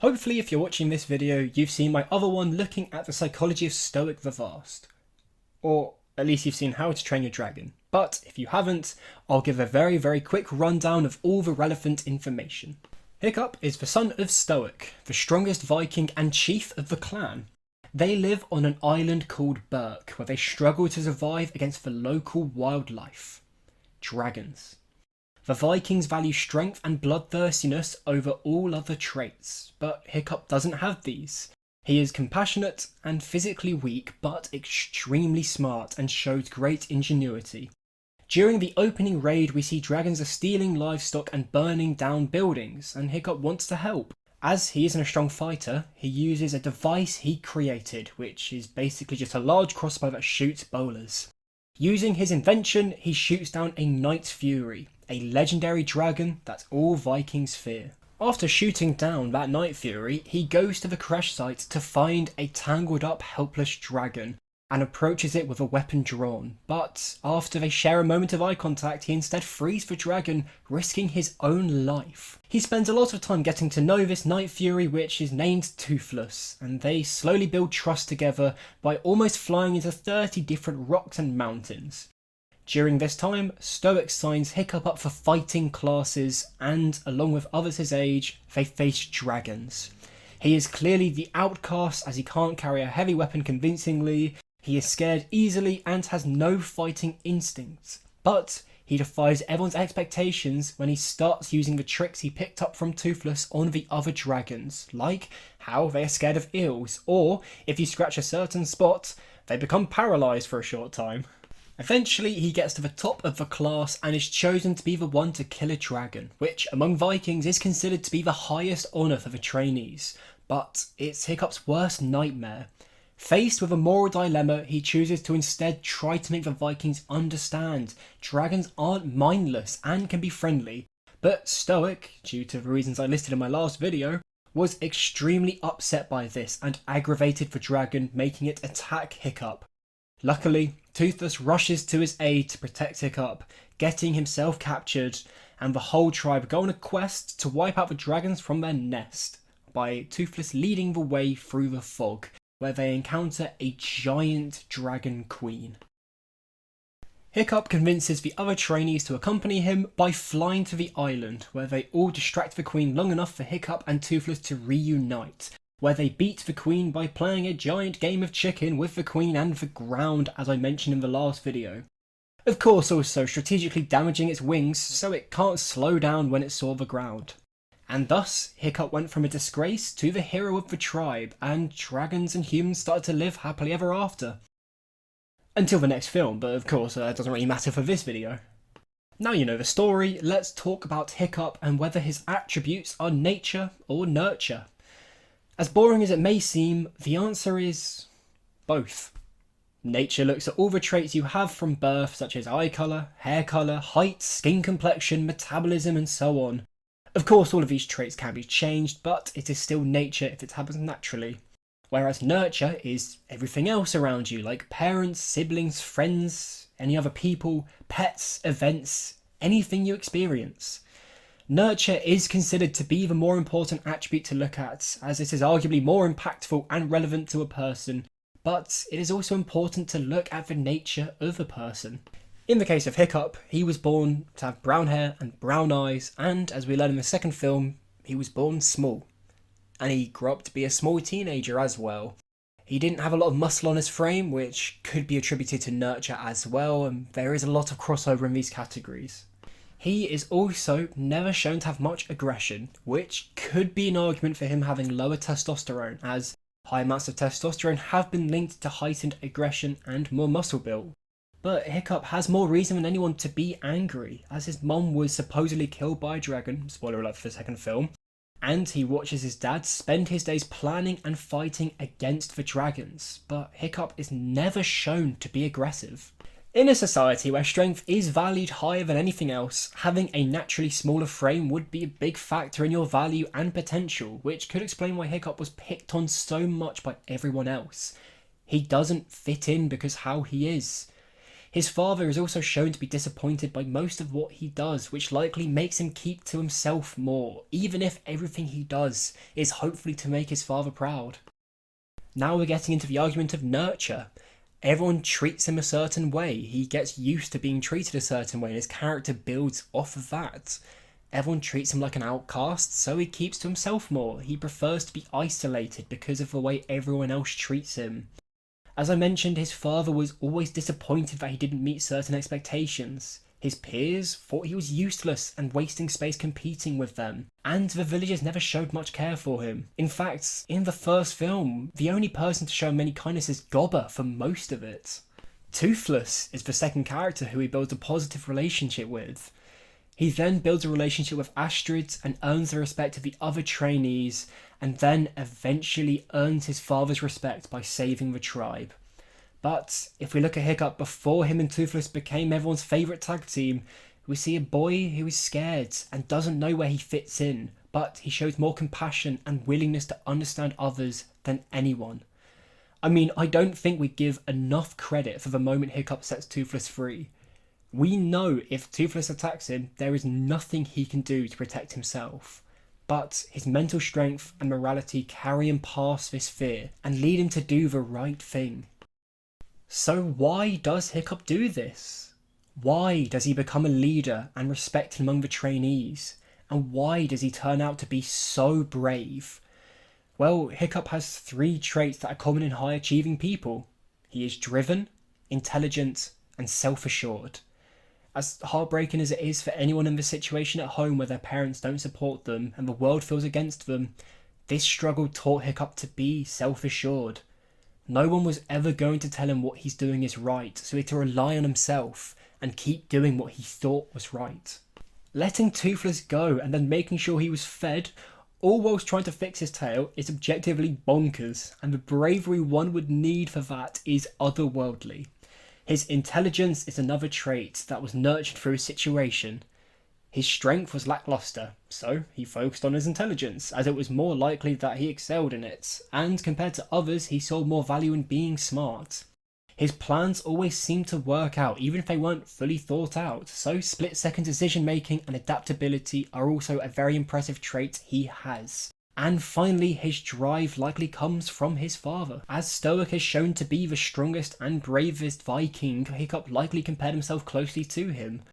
Hopefully if you're watching this video, you've seen my other one looking at the psychology of Stoic the Vast. Or at least you've seen How to Train Your Dragon. But if you haven't, I'll give a very quick rundown of all the relevant information. Hiccup is the son of Stoic, the strongest Viking and chief of the clan. They live on an island called Berk, where they struggle to survive against the local wildlife. Dragons. The Vikings value strength and bloodthirstiness over all other traits, but Hiccup doesn't have these. He is compassionate and physically weak, but extremely smart and shows great ingenuity. During the opening raid, we see dragons are stealing livestock and burning down buildings, and Hiccup wants to help. As he isn't a strong fighter, he uses a device he created, which is basically just a large crossbow that shoots bowlers. Using his invention, he shoots down a Night Fury, a legendary dragon that all Vikings fear. After shooting down that Night Fury, he goes to the crash site to find a tangled up helpless dragon and approaches it with a weapon drawn, but after they share a moment of eye contact, he instead frees the dragon, risking his own life. He spends a lot of time getting to know this Night Fury, which is named Toothless, and they slowly build trust together by almost flying into 30 different rocks and mountains. During this time, Stoic signs Hiccup up for fighting classes, and along with others his age, they face dragons. He is clearly the outcast as he can't carry a heavy weapon convincingly. He is scared easily and has no fighting instincts, but he defies everyone's expectations when he starts using the tricks he picked up from Toothless on the other dragons, like how they are scared of eels, or if you scratch a certain spot, they become paralysed for a short time. Eventually he gets to the top of the class and is chosen to be the one to kill a dragon, which among Vikings is considered to be the highest honour for the trainees, but it's Hiccup's worst nightmare. Faced with a moral dilemma, he chooses to instead try to make the Vikings understand dragons aren't mindless and can be friendly, but Stoic, due to the reasons I listed in my last video, was extremely upset by this and aggravated the dragon, making it attack Hiccup. Luckily, Toothless rushes to his aid to protect Hiccup, getting himself captured, and the whole tribe go on a quest to wipe out the dragons from their nest, by Toothless leading the way through the fog, where they encounter a giant dragon queen. Hiccup convinces the other trainees to accompany him by flying to the island, where they all distract the queen long enough for Hiccup and Toothless to reunite, where they beat the queen by playing a giant game of chicken with the queen and the ground, as I mentioned in the last video. Of course, also strategically damaging its wings so it can't slow down when it saw the ground. And thus, Hiccup went from a disgrace to the hero of the tribe, and dragons and humans started to live happily ever after. Until the next film, but of course that doesn't really matter for this video. Now you know the story, let's talk about Hiccup and whether his attributes are nature or nurture. As boring as it may seem, the answer is both. Nature looks at all the traits you have from birth, such as eye colour, hair colour, height, skin complexion, metabolism and so on. Of course all of these traits can be changed, but it is still nature if it happens naturally. Whereas nurture is everything else around you, like parents, siblings, friends, any other people, pets, events, anything you experience. Nurture is considered to be the more important attribute to look at, as it is arguably more impactful and relevant to a person, but it is also important to look at the nature of a person. In the case of Hiccup, he was born to have brown hair and brown eyes, and as we learn in the second film, he was born small. And he grew up to be a small teenager as well. He didn't have a lot of muscle on his frame, which could be attributed to nurture as well, and there is a lot of crossover in these categories. He is also never shown to have much aggression, which could be an argument for him having lower testosterone, as high amounts of testosterone have been linked to heightened aggression and more muscle build. But Hiccup has more reason than anyone to be angry, as his mum was supposedly killed by a dragon, spoiler alert for the second film, and he watches his dad spend his days planning and fighting against the dragons, but Hiccup is never shown to be aggressive. In a society where strength is valued higher than anything else, having a naturally smaller frame would be a big factor in your value and potential, which could explain why Hiccup was picked on so much by everyone else. He doesn't fit in because how he is. His father is also shown to be disappointed by most of what he does, which likely makes him keep to himself more, even if everything he does is hopefully to make his father proud. Now we're getting into the argument of nurture. Everyone treats him a certain way. He gets used to being treated a certain way, and his character builds off of that. Everyone treats him like an outcast, so he keeps to himself more. He prefers to be isolated because of the way everyone else treats him. As I mentioned, his father was always disappointed that he didn't meet certain expectations. His peers thought he was useless and wasting space competing with them, and the villagers never showed much care for him. In fact, in the first film, the only person to show him any kindness is Gobber for most of it. Toothless is the second character who he builds a positive relationship with. He then builds a relationship with Astrid and earns the respect of the other trainees, and then eventually earns his father's respect by saving the tribe. But if we look at Hiccup before him and Toothless became everyone's favourite tag team, we see a boy who is scared and doesn't know where he fits in, but he shows more compassion and willingness to understand others than anyone. I mean, I don't think we give enough credit for the moment Hiccup sets Toothless free. We know if Toothless attacks him, there is nothing he can do to protect himself. But his mental strength and morality carry him past this fear and lead him to do the right thing. So why does Hiccup do this? Why does he become a leader and respected among the trainees? And why does he turn out to be so brave? Well, Hiccup has 3 traits that are common in high achieving people. He is driven, intelligent, and self-assured. As heartbreaking as it is for anyone in the situation at home where their parents don't support them and the world feels against them, this struggle taught Hiccup to be self-assured. No one was ever going to tell him what he's doing is right, so he had to rely on himself and keep doing what he thought was right. Letting Toothless go and then making sure he was fed, all whilst trying to fix his tail, is objectively bonkers, and the bravery one would need for that is otherworldly. His intelligence is another trait that was nurtured through his situation. His strength was lackluster, so he focused on his intelligence, as it was more likely that he excelled in it, and compared to others he saw more value in being smart. His plans always seemed to work out, even if they weren't fully thought out, so split-second decision making and adaptability are also a very impressive trait he has. And finally, his drive likely comes from his father. As Stoic is shown to be the strongest and bravest Viking, Hiccup likely compared himself closely to him.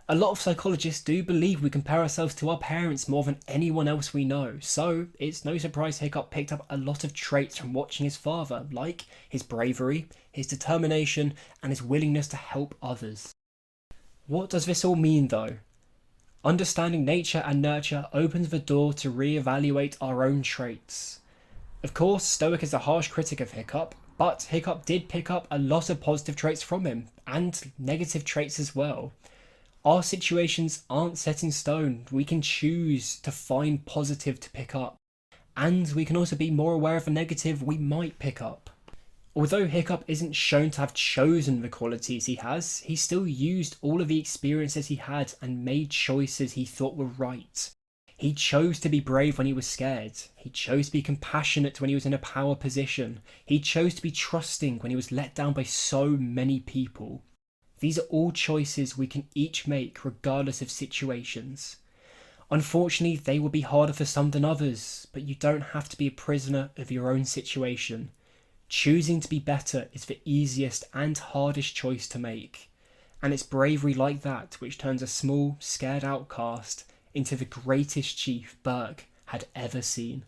A lot of psychologists do believe we compare ourselves to our parents more than anyone else we know, so it's no surprise Hiccup picked up a lot of traits from watching his father, like his bravery, his determination, and his willingness to help others. What does this all mean though? Understanding nature and nurture opens the door to re-evaluate our own traits. Of course, Stoic is a harsh critic of Hiccup, but Hiccup did pick up a lot of positive traits from him, and negative traits as well. Our situations aren't set in stone. We can choose to find positive to pick up, and we can also be more aware of the negative we might pick up. Although Hiccup isn't shown to have chosen the qualities he has, he still used all of the experiences he had and made choices he thought were right. He chose to be brave when he was scared. He chose to be compassionate when he was in a power position. He chose to be trusting when he was let down by so many people. These are all choices we can each make regardless of situations. Unfortunately, they will be harder for some than others, but you don't have to be a prisoner of your own situation. Choosing to be better is the easiest and hardest choice to make, and it's bravery like that which turns a small, scared outcast into the greatest chief Burke had ever seen.